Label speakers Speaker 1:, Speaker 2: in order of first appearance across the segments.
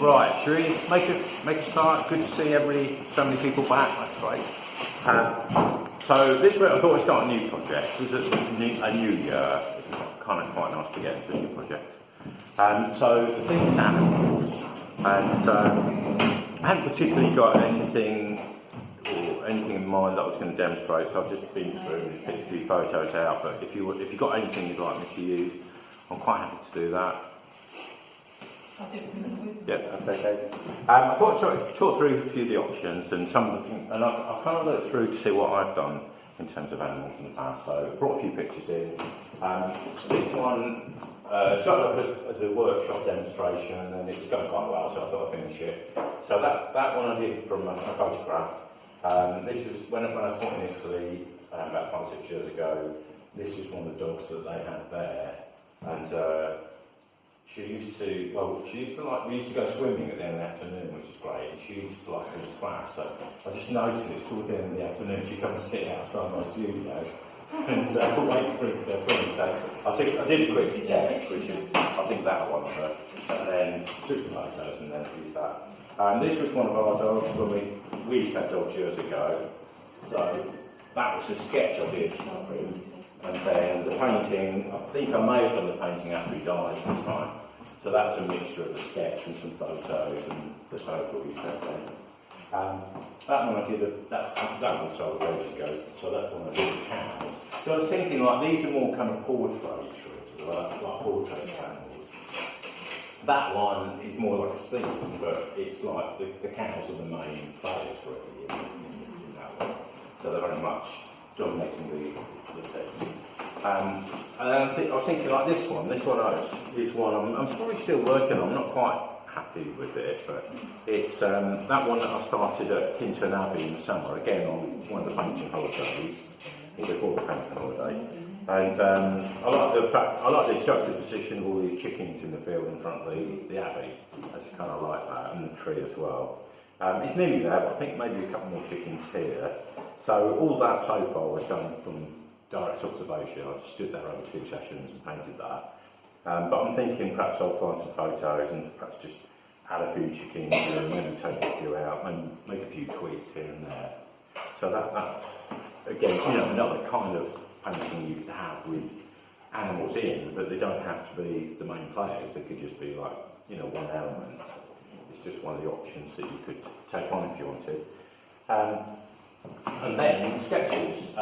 Speaker 1: Right, should we make a start? Good to see so many people back. That's great. So this week I thought I'd start a new project. It was a new year. It's kind of quite nice to get into a new project. So the thing is animals, and I hadn't particularly got anything in mind that I was going to demonstrate. So I've just been through and picked a few photos out. But if you've got anything you'd like me to use, I'm quite happy to do that. Yeah, that's okay. I thought I'd talk through a few of the options and some of the things, and I've kind of looked through to see what I've done in terms of animals in the past. So I brought a few pictures in. This one started off as a workshop demonstration, and then it was going quite well, so I thought I'd finish it. So that one I did from a photograph. This was when I was taught in Italy about 5 or 6 years ago. This is one of the dogs that they had there, and we used to go swimming at the end of the afternoon, which is great, and she used to like a splash, so I just noticed towards the end of the afternoon she'd come and sit outside my studio and wait for us to go swimming. So I did a quick sketch, which is, I think, that one, and then took some photos and then used that. This was one of our dogs when we used to have dogs years ago, so that was a sketch I did for him. And then the painting, I think I may have done the painting after he died at the time. So that was a mixture of the sketch and some photos and the sofa we put there. That one I did, that one sold ages ago, so that's one I did with cows. So I was thinking, like, these are more kind of portraits, like portrait animals. That one is more like a scene, but it's like the cows are the main players really in that one. So they're very much dominating the text. And I was thinking, like, this one is one I'm probably still working on. I'm not quite happy with it, but it's that one that I started at Tintern Abbey in the summer, again on one of the painting holidays, or before the painting holiday. And I like the structured position of all these chickens in the field in front of the abbey. I just kind of like that, and the tree as well. It's nearly there, but I think maybe a couple more chickens here. So all that so far was done from direct observation. I just stood there over 2 sessions and painted that. But I'm thinking perhaps I'll find some photos and perhaps just add a few chickens and maybe take a few out and make a few tweaks here and there. So that's, again, another kind of painting you could have with animals in, but they don't have to be the main players. They could just be like, one element. It's just one of the options that you could take on if you wanted. And then sketches.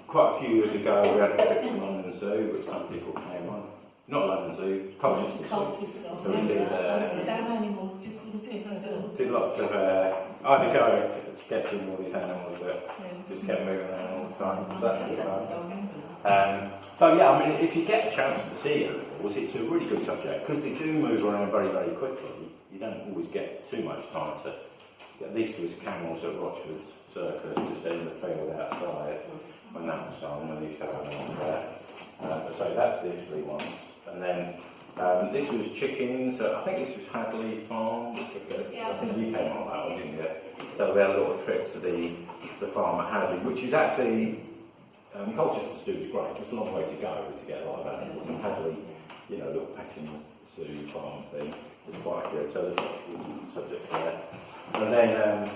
Speaker 1: Quite a few years ago we had a trip to London Zoo, which some people came on. Not London Zoo, Colchester Zoo. So we did lots of, I had to go sketching all these animals that just kept moving around all the time. So that's really fun. So yeah, I mean, if you get a chance to see animals, it's a really good subject because they do move around very, very quickly. You don't always get too much time to. This was camels at Rochford Circus, just in the field outside, when that was on, when they used to have them on there. So that's the Italy one. And then this was chickens, I think this was Hadley Farm, I think you came on that one, didn't you? So we had a little trip to the farm at Hadley, which is actually, Colchester Zoo is great, it's a long way to go to get a lot of animals, and Hadley, little petting zoo farm thing, is quite good, so there's actually subjects there. And then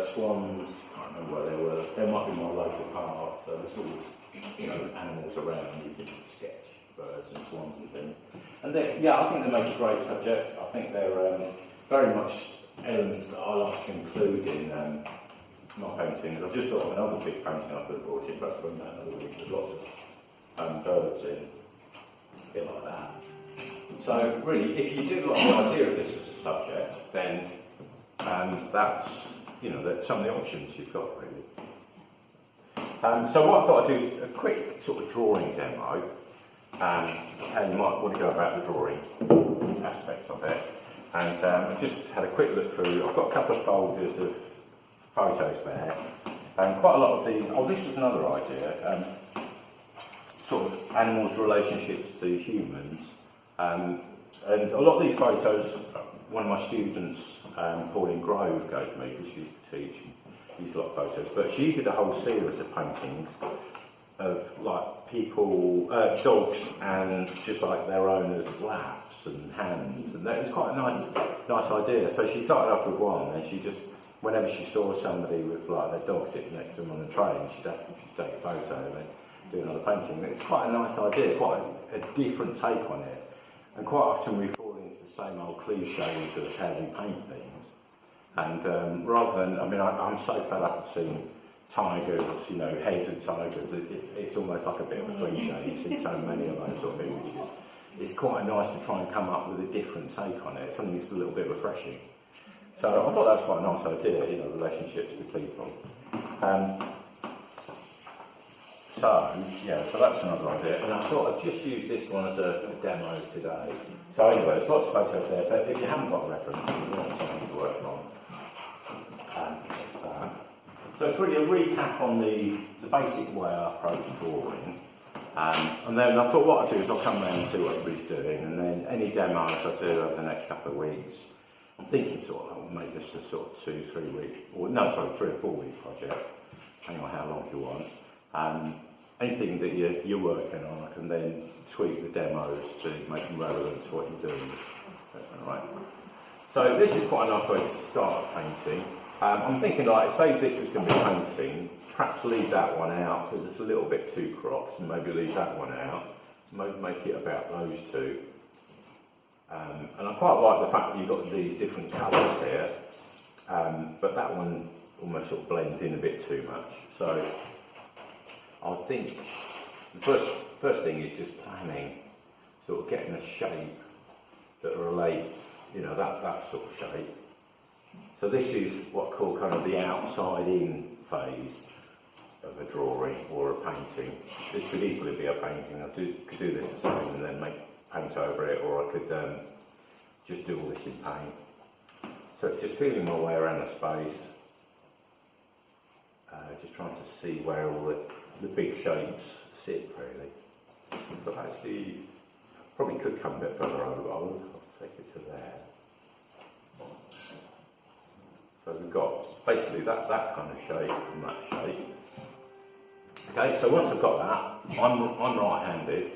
Speaker 1: swans, I can't remember where they were. There might be my local park, so there's always animals around. You can sketch birds and swans and things. And I think they make a great subject. I think they're very much elements that I like to include in my paintings. I've just thought of another big painting I could have brought in, perhaps bring that another week with lots of birds in, a bit like that. So really, if you do like the idea of this as a subject, then that's some of the options you've got really. So what I thought I'd do is a quick sort of drawing demo, and you might want to go about the drawing aspects of it. And I just had a quick look through. I've got a couple of folders of photos there, and quite a lot of these. Oh, this was another idea. Sort of animals' relationships to humans. And a lot of these photos, one of my students Pauline Grove gave me, because she used to teach and used a lot of photos. But she did a whole series of paintings of like people, dogs, and just like their owners' laps and hands, and it was quite a nice idea. So she started off with one, and she just, whenever she saw somebody with like their dog sitting next to them on the train, she'd ask them to take a photo and then do another painting. It's quite a nice idea, quite a different take on it. And quite often we fall into the same old cliches of how we paint things. And rather than, I mean, I'm so fed up of seeing tigers, you know, heads of tigers. It's almost like a bit of a cliche. You see so many of those sort of images. It's quite nice to try and come up with a different take on it, something that's a little bit refreshing. So I thought that was quite a nice idea, you know, relationships to people. So that's another idea. And I thought I'd just use this one as a demo today. So anyway, there's lots of photos there, but if you haven't got a reference, you want something to work on. So it's really a recap on the basic way I approach drawing. And then I thought what I'd do is I'll come around and see what everybody's doing, and then any demos I do over the next couple of weeks, I'm thinking sort of I'll make this a sort of 3 or 4 week project, depending on how long you want. Anything that you're working on, I can then tweak the demos to make them relevant to what you're doing. That's all right. So this is quite a nice way to start painting. I'm thinking, like, say this was going to be painting, perhaps leave that one out because it's a little bit too cropped, and maybe leave that one out, make it about those two. And I quite like the fact that you've got these different colours here, but that one almost sort of blends in a bit too much. So I think the first thing is just planning, sort of getting a shape that relates, you know, that sort of shape. So this is what I call kind of the outside-in phase of a drawing or a painting. This could equally be a painting. I could do this the same and then paint over it, or I could just do all this in paint. So it's just feeling my way around the space, just trying to see where all the big shapes sit, really. But actually, probably could come a bit further over. I'll take it to there. So we've got basically that kind of shape and that shape. Okay, so once I've got that, I'm right-handed.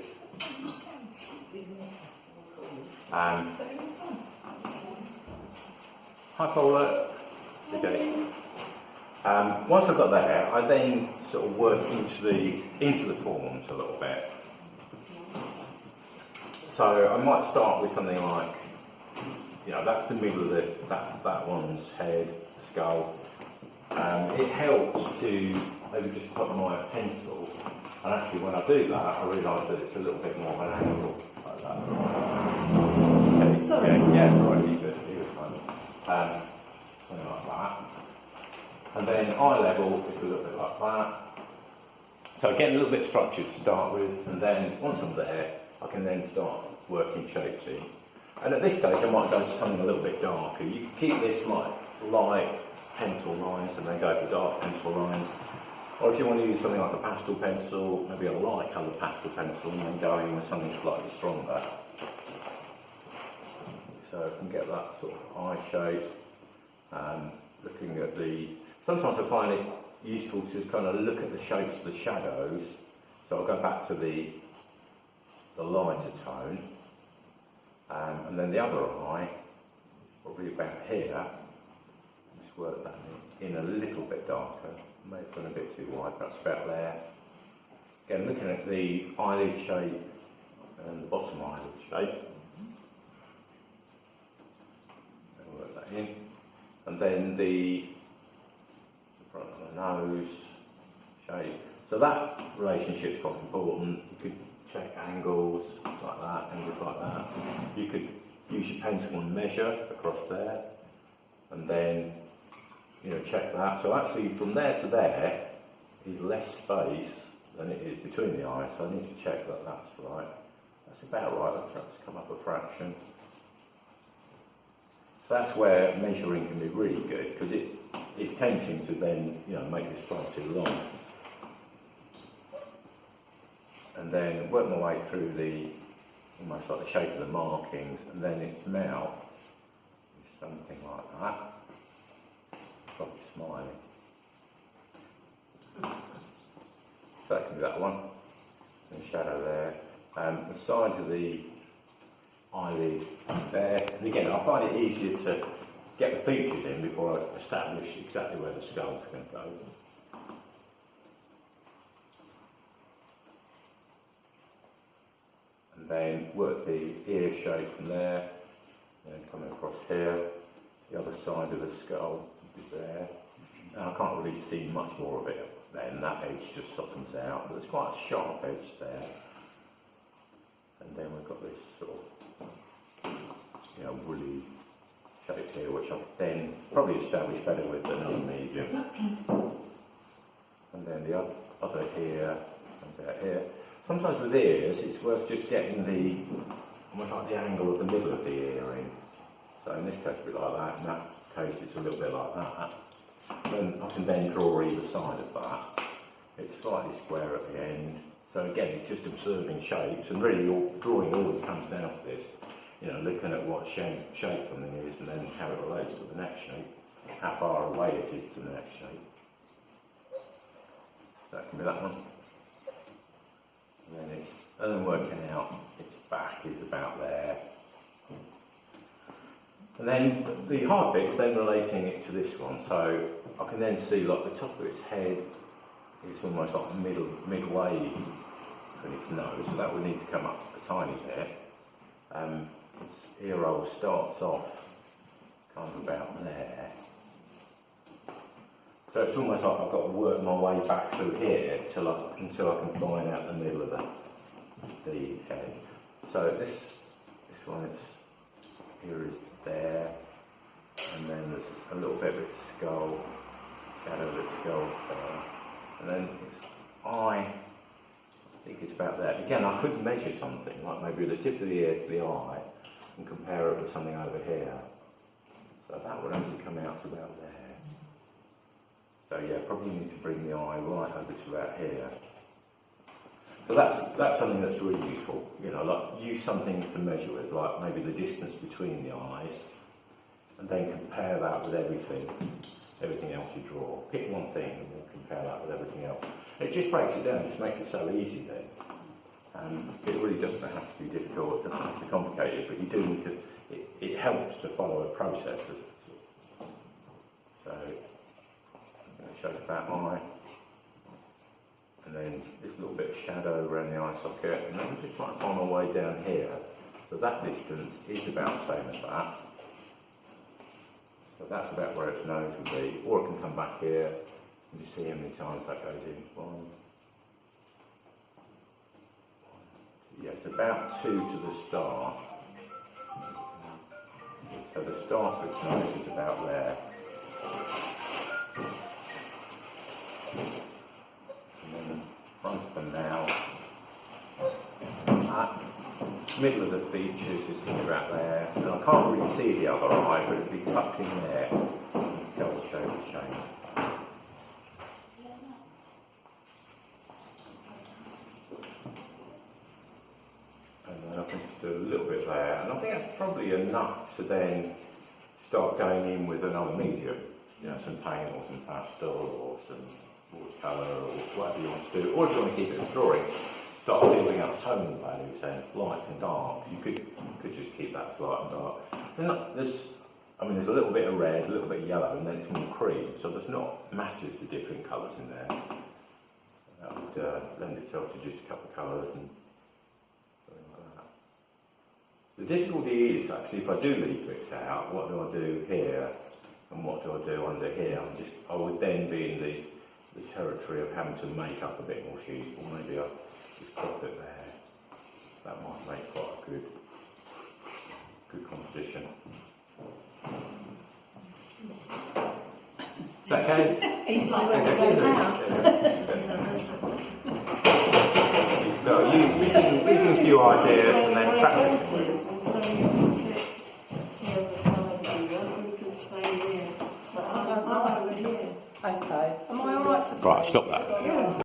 Speaker 1: Hi Paula. Okay. Once I've got there, I then sort of work into the forms a little bit. So I might start with something like, you know, that's the middle of that one's head, skull. It helps to maybe just put my pencil, and actually when I do that, I realise that it's a little bit more of an angle, like that. Okay.
Speaker 2: Sorry.
Speaker 1: Yeah, it's all right, leave it fine. Something like that. And then eye level is a little bit like that. So getting a little bit structured to start with, and then once I'm there, I can then start working shapes in. And at this stage, I might go to something a little bit darker. You can keep this like light pencil lines and then go for dark pencil lines. Or if you want to use something like a pastel pencil, maybe a light coloured pastel pencil, and then go in with something slightly stronger. So I can get that sort of eye shape. Looking at sometimes I find it useful to kind of look at the shapes of the shadows. So I'll go back to the lighter tone. And then the other eye, probably about here, just work that in a little bit darker, may have gone a bit too wide, perhaps about there. Again, looking at the eyelid shape and the bottom eyelid shape. And work that in. And then the front of the nose shape. So that relationship's quite important. You could check angles like that, angles like that. You could use your pencil and measure across there, and then, you know, check that. So actually from there to there is less space than it is between the eyes, so I need to check that that's right. That's about right. Let's perhaps come up a fraction. So that's where measuring can be really good, because it's tempting to then, you know, make this far too long. And then work my way through almost like the shape of the markings, and then its mouth is something like that. smiling. So that can be that one. And shadow there. The side of the eyelid there. And again, I find it easier to get the features in before I establish exactly where the skull's going to go. And then work the ear shape from there, and then coming across here, the other side of the skull is there. And I can't really see much more of it then, that edge just softens out, but there's quite a sharp edge there. And then we've got this sort of, woolly shape here, which I'll then probably establish better with another medium. And then the other here comes out here. Sometimes with ears, it's worth just getting almost like the angle of the middle of the ear in. So in this case, a bit like that. In that case, it's a little bit like that. Then I can then draw either side of that. It's slightly square at the end. So again, it's just observing shapes, and really drawing always comes down to this. Looking at what shape something is, and then how it relates to the next shape, how far away it is to the next shape. So that can be that one. And then working out its back is about there. And then the hard bit is then relating it to this one. So I can then see like the top of its head is almost like midway from its nose, so that would need to come up a tiny bit. Its ear roll starts off kind of about there. So it's almost like I've got to work my way back through here until I can find out the middle of the head. So this one, its ear is there, and then there's a little bit of its skull, shadow of its skull there, and then its eye, I think it's about there. Again, I could measure something, like maybe the tip of the ear to the eye, and compare it with something over here. So that would actually come out to about there. So yeah, probably need to bring the eye right over to about here. So that's something that's really useful. Like use something to measure with, like maybe the distance between the eyes, and then compare that with everything else you draw. Pick one thing and then compare that with everything else. It just breaks it down, it just makes it so easy then. It really doesn't have to be difficult, it doesn't have to be complicated, but you do need to, it helps to follow a process. So, I'm going to show the back eye, and then this little bit of shadow around the eye socket, and then I'm just trying to find my way down here. So that distance is about the same as that. So that's about where its nose would be, or it can come back here, and just see how many times that goes in. Yeah, it's about 2 to the start. So the start of its nose is about there. And then front of the mouth. Middle of the features is going to be about there. And I can't really see the other eye, but it'll be tucked in there. And the skull shape will change. I can just do a little bit there, and I think that's probably enough to then start going in with another medium, some paint or some pastel or some watercolour or whatever you want to do, or if you want to keep it in drawing, start building up tonal values then, lights and darks. You could just keep that as light and dark. There's a little bit of red, a little bit of yellow, and then it's more cream, so there's not masses of different colours in there. That would lend itself to just a couple of colours and the difficulty is actually if I do leave bits out, what do I do here and what do I do under here? I would then be in the territory of having to make up a bit more sheet, or maybe I'll just drop it there. That might make quite a good composition. Is that okay?
Speaker 2: He's like,
Speaker 1: so using a few ideas and then practicing.
Speaker 2: Okay. Am I alright to say?
Speaker 1: Right, stop that.